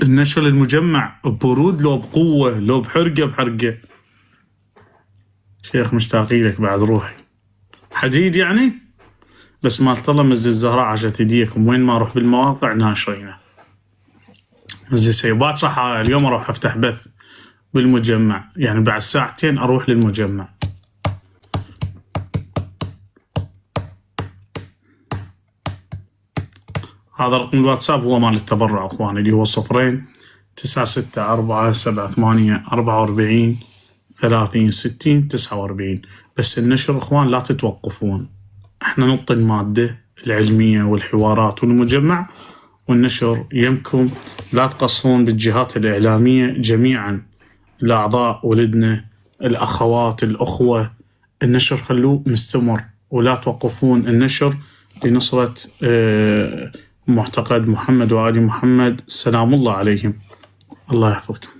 النشر المجمع ببرود لو بقوة لو بحرقة. شيخ مشتاقي لك بعد روحي. حديد يعني؟ بس مالت الله مزي الزهراء عاشت يديكم، وين ما اروح بالمواقع ناشرينه. مزي سيبات راح اليوم اروح افتح بث بالمجمع، يعني بعد ساعتين اروح للمجمع. هذا رقم الواتساب هو مال التبرع اخواني، اللي هو 0-964-74-44-30-60-49. بس النشر اخوان لا تتوقفون، احنا نعطي المادة العلمية والحوارات والمجمع والنشر يمكم، لا تقصرون بالجهات الإعلامية جميعا، الأعضاء ولدنا الأخوات الأخوة، النشر خلوه مستمر ولا توقفون النشر لنصرة معتقد محمد وآل محمد سلام الله عليهم. الله يحفظكم.